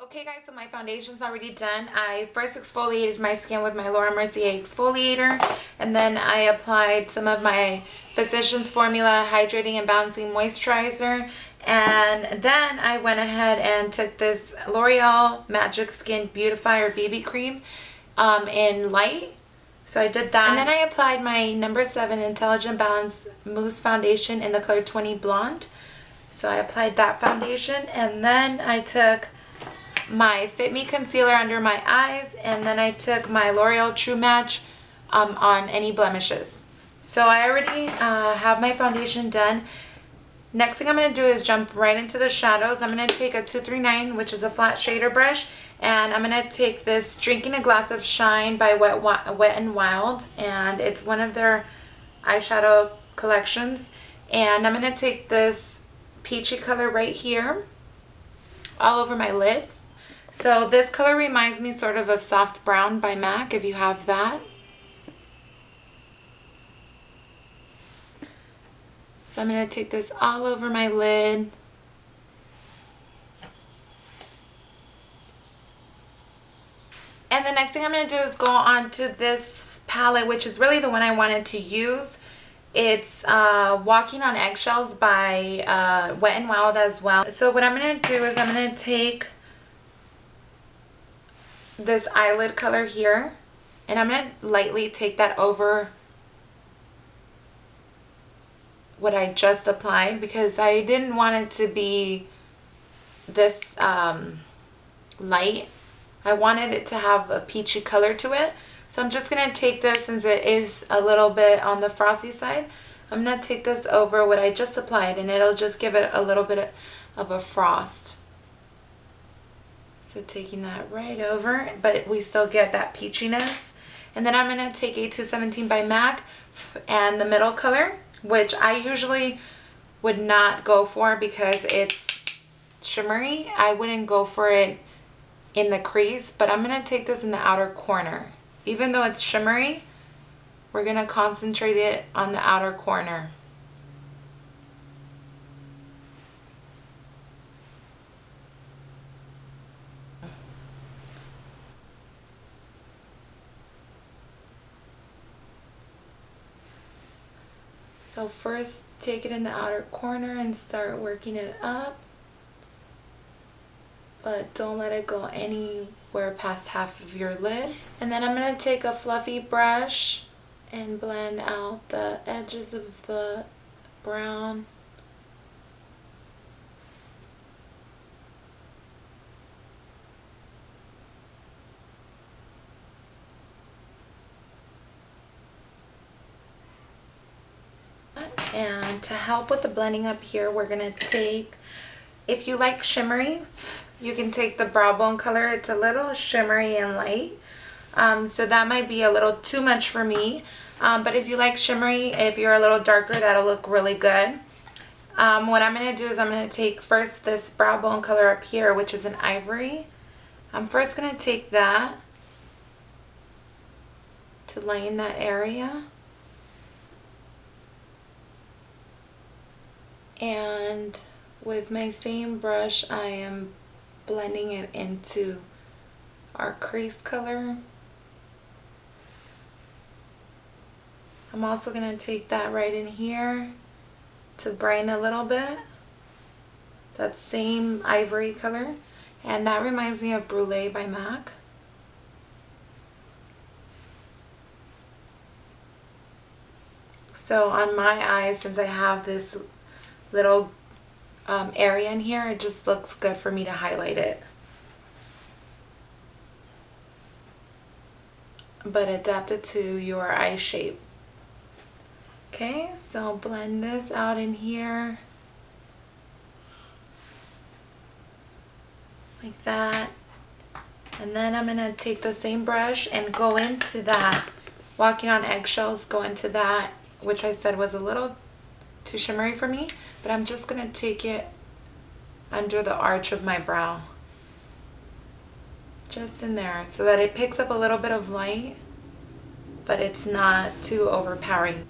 Okay guys, so my foundation's already done. I first exfoliated my skin with my Laura Mercier exfoliator, and then I applied some of my Physicians Formula Hydrating and Balancing Moisturizer, and then I went ahead and took this L'Oreal Magic Skin Beautifier BB Cream in light. So I did that, and then I applied my number 7 Intelligent Balance Mousse Foundation in the color 20 Blonde. So I applied that foundation, and then I took my Fit Me concealer under my eyes, and then I took my L'Oreal True Match on any blemishes. So I already have my foundation done. Next thing I'm going to do is jump right into the shadows. I'm going to take a 239, which is a flat shader brush, and I'm going to take this Drinking a Glass of Shine by Wet n Wild, and it's one of their eyeshadow collections. And I'm going to take this peachy color right here all over my lid. So this color reminds me sort of Soft Brown by MAC, if you have that. So I'm going to take this all over my lid. And the next thing I'm going to do is go on to this palette, which is really the one I wanted to use. It's Walking on Eggshells by Wet n Wild as well. So what I'm going to do is I'm going to take this eyelid color here, and I'm going to lightly take that over what I just applied, because I didn't want it to be this light. I wanted it to have a peachy color to it. So I'm just going to take this, since it is a little bit on the frosty side, I'm going to take this over what I just applied, and it'll just give it a little bit of a frost. So taking that right over, but we still get that peachiness. And then I'm going to take a 217 by MAC and the middle color, which I usually would not go for because it's shimmery. I wouldn't go for it in the crease, but I'm going to take this in the outer corner. Even though it's shimmery, we're going to concentrate it on the outer corner. So first take it in the outer corner and start working it up, but don't let it go anywhere past half of your lid. And then I'm going to take a fluffy brush and blend out the edges of the brown. And to help with the blending up here, we're going to take, if you like shimmery, you can take the brow bone color. It's a little shimmery and light. So that might be a little too much for me. But if you like shimmery, if you're a little darker, that'll look really good. What I'm going to do is I'm going to take first this brow bone color up here, which is an ivory. I'm first going to take that to line that area. And with my same brush, I am blending it into our crease color. I'm also going to take that right in here to brighten a little bit. That same ivory color. And that reminds me of Brule by MAC. So on my eyes, since I have this little area in here, it just looks good for me to highlight it, but adapt it to your eye shape. Okay, so blend this out in here like that, and then I'm gonna take the same brush and go into that Walking on Eggshells, go into that, which I said was a little too shimmery for me, but I'm just going to take it under the arch of my brow, just in there, so that it picks up a little bit of light, but it's not too overpowering.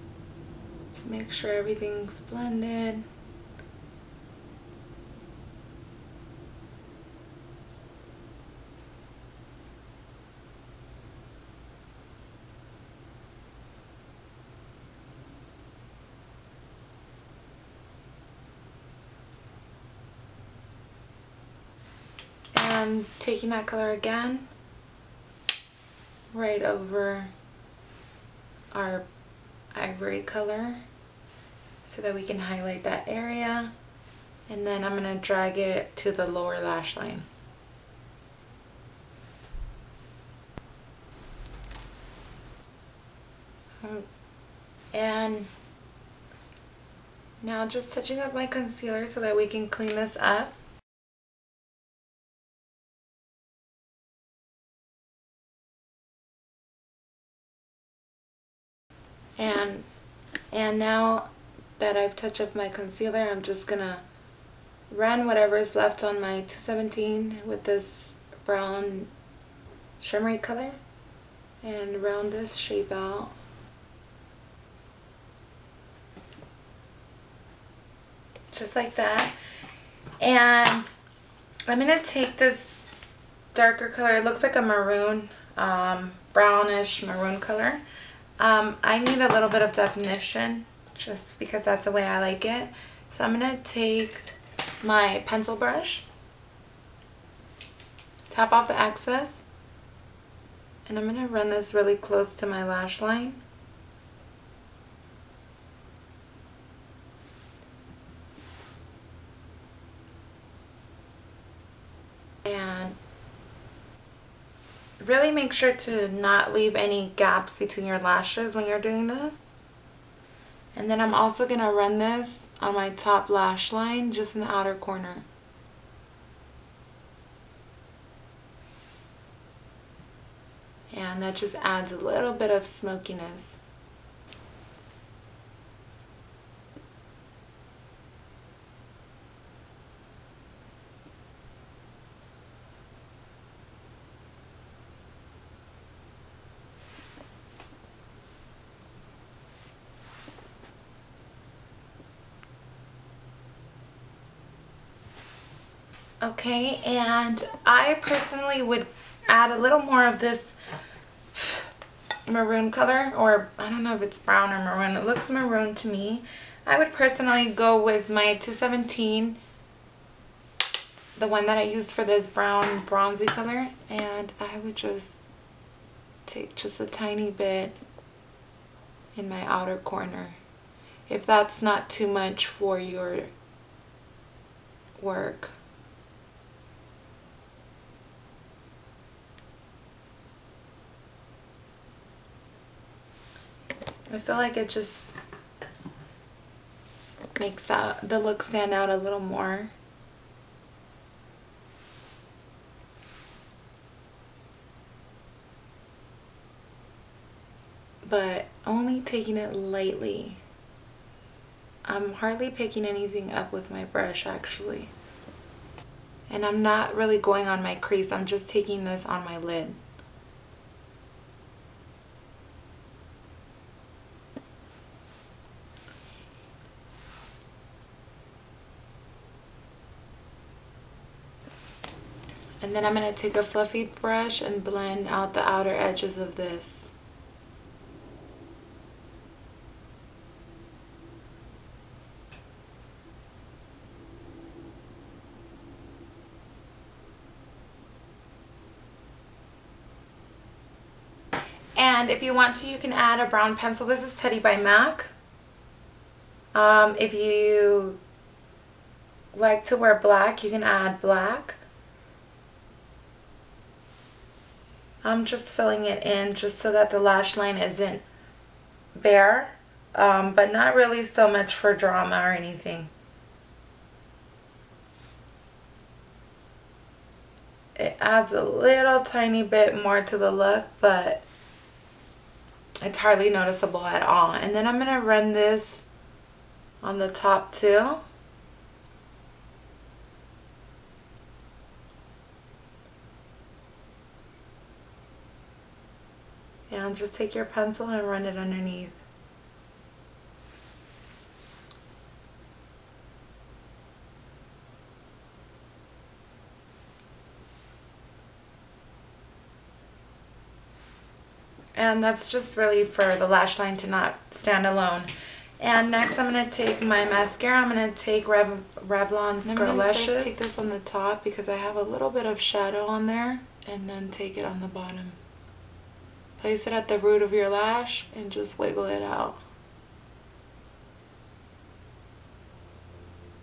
So make sure everything's blended. And taking that color again, right over our ivory color so that we can highlight that area. And then I'm going to drag it to the lower lash line. And now just touching up my concealer so that we can clean this up. And now that I've touched up my concealer, I'm just gonna run whatever's left on my 217 with this brown shimmery color and round this shape out. Just like that. And I'm gonna take this darker color. It looks like a maroon, brownish maroon color. I need a little bit of definition just because that's the way I like it. So I'm going to take my pencil brush, tap off the excess, and I'm going to run this really close to my lash line. And really make sure to not leave any gaps between your lashes when you're doing this. And then I'm also going to run this on my top lash line, just in the outer corner. And that just adds a little bit of smokiness. Okay, and I personally would add a little more of this maroon color, or I don't know if it's brown or maroon. It looks maroon to me. I would personally go with my 217, the one that I used for this brown bronzy color, and I would just take just a tiny bit in my outer corner, if that's not too much for your work. I feel like it just makes the look stand out a little more. But only taking it lightly. I'm hardly picking anything up with my brush actually. And I'm not really going on my crease. I'm just taking this on my lid. And then I'm going to take a fluffy brush and blend out the outer edges of this. And if you want to, you can add a brown pencil. This is Teddy by MAC. If you like to wear black, you can add black. I'm just filling it in just so that the lash line isn't bare, but not really so much for drama or anything. It adds a little tiny bit more to the look, but it's hardly noticeable at all. And then I'm going to run this on the top too. And just take your pencil and run it underneath. And that's just really for the lash line to not stand alone. And next I'm going to take my mascara. I'm going to take Revlon's Luscious. First take this on the top because I have a little bit of shadow on there. And then take it on the bottom. Place it at the root of your lash and just wiggle it out.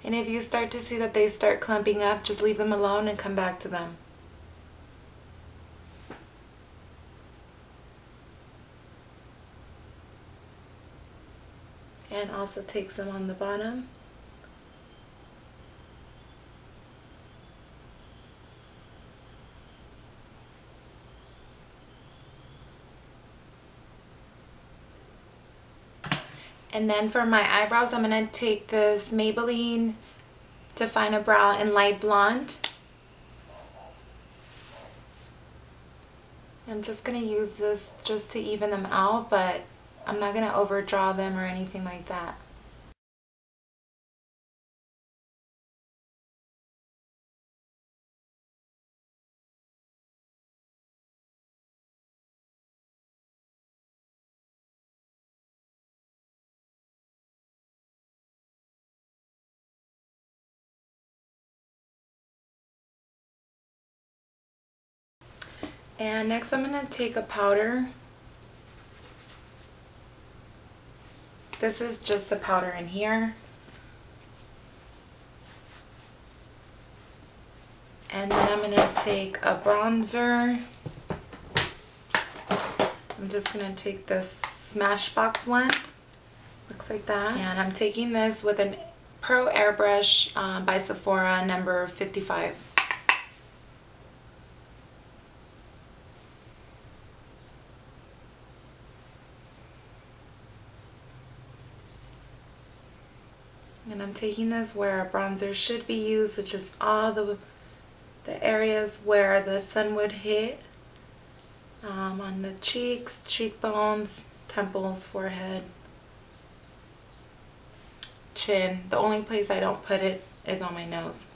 And if you start to see that they start clumping up, just leave them alone and come back to them. And also take some on the bottom. And then for my eyebrows, I'm going to take this Maybelline Define a Brow in Light Blonde. I'm just going to use this just to even them out, but I'm not going to overdraw them or anything like that. And next I'm going to take a powder. This is just a powder in here. And then I'm going to take a bronzer. I'm just going to take this Smashbox one. Looks like that. And I'm taking this with an Pro Airbrush by Sephora number 55. And I'm taking this where a bronzer should be used, which is all the areas where the sun would hit. On the cheeks, cheekbones, temples, forehead, chin. The only place I don't put it is on my nose.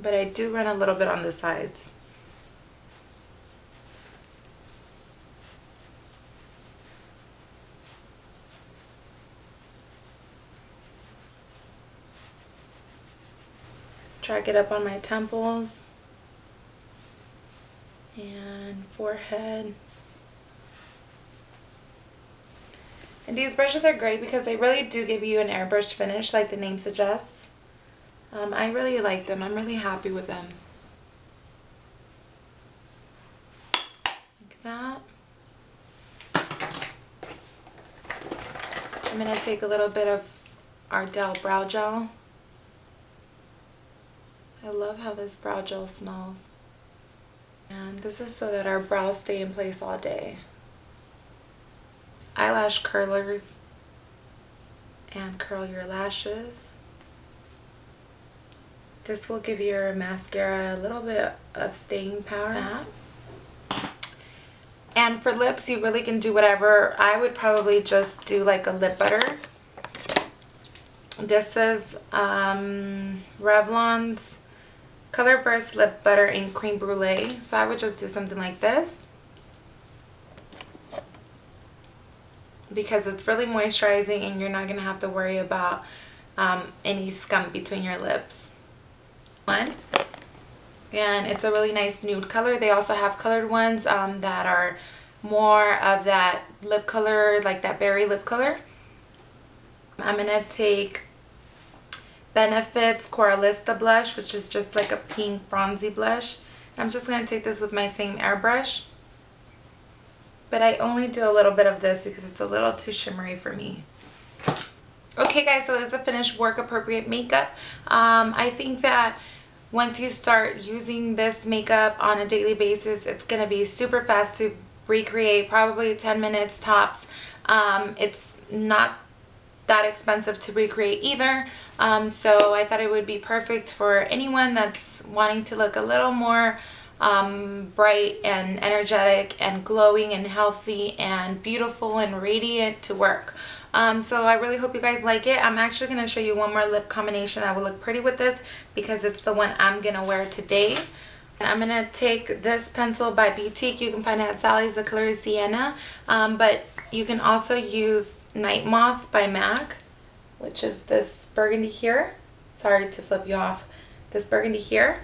But I do run a little bit on the sides. Track it up on my temples and forehead. And these brushes are great because they really do give you an airbrush finish like the name suggests. I really like them. I'm really happy with them. Like that. I'm going to take a little bit of Ardell Brow Gel. I love how this brow gel smells. And this is so that our brows stay in place all day. Eyelash curlers and curl your lashes. This will give your mascara a little bit of staying power. And for lips, you really can do whatever. I would probably just do like a lip butter. This is Revlon's Color Burst Lip Butter in Creme Brulee. So I would just do something like this. Because it's really moisturizing and you're not going to have to worry about any scum between your lips. And it's a really nice nude color. They also have colored ones that are more of that lip color, like that berry lip color. I'm going to take Benefit's Coralista blush, which is just like a pink bronzy blush. I'm just going to take this with my same airbrush. But I only do a little bit of this because it's a little too shimmery for me. Okay guys, so this is the finished work appropriate makeup. I think that once you start using this makeup on a daily basis, it's going to be super fast to recreate, probably 10 minutes tops. It's not that expensive to recreate either, so I thought it would be perfect for anyone that's wanting to look a little more bright and energetic and glowing and healthy and beautiful and radiant to work. So I really hope you guys like it. I'm actually going to show you one more lip combination that will look pretty with this because it's the one I'm going to wear today. I'm going to take this pencil by Beautique. You can find it at Sally's. The color is Sienna. But you can also use Night Moth by MAC, which is this burgundy here. Sorry to flip you off. This burgundy here.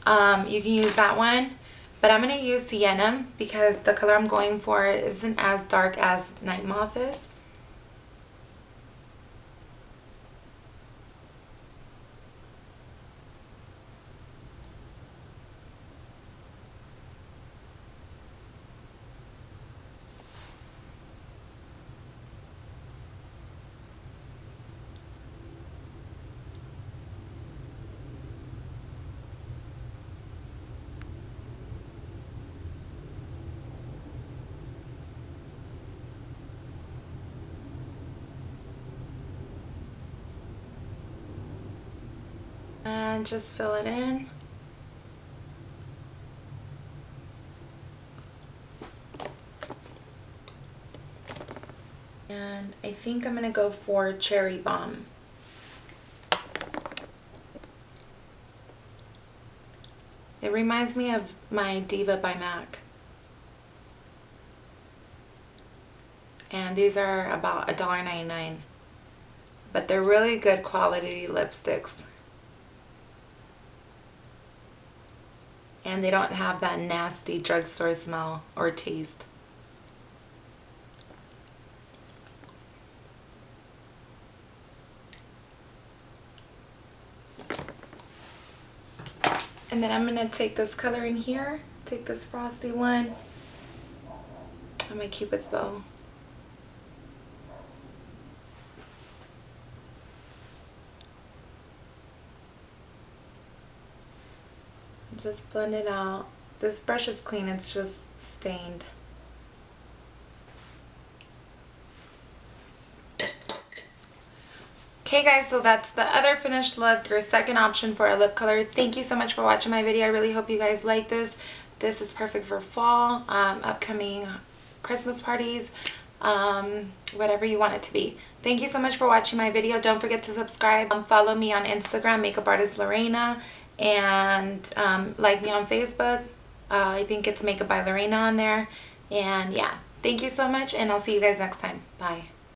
You can use that one. But I'm going to use Sienna because the color I'm going for isn't as dark as Night Moth is. And just fill it in. And I think I'm gonna go for Cherry Bomb. It reminds me of my Diva by MAC. And these are about $1.99. But they're really good quality lipsticks. And they don't have that nasty drugstore smell or taste. And then I'm going to take this color in here, take this frosty one, and my Cupid's bow. Just blend it out. This brush is clean, it's just stained. Okay guys, so that's the other finished look, your second option for a lip color. Thank you so much for watching my video. I really hope you guys like this. This is perfect for fall, upcoming Christmas parties, whatever you want it to be. Thank you so much for watching my video. Don't forget to subscribe. Follow me on Instagram, Makeup Artist Lorena, and like me on Facebook. I think it's Makeup by Lorena on there. And yeah, thank you so much, and I'll see you guys next time. Bye.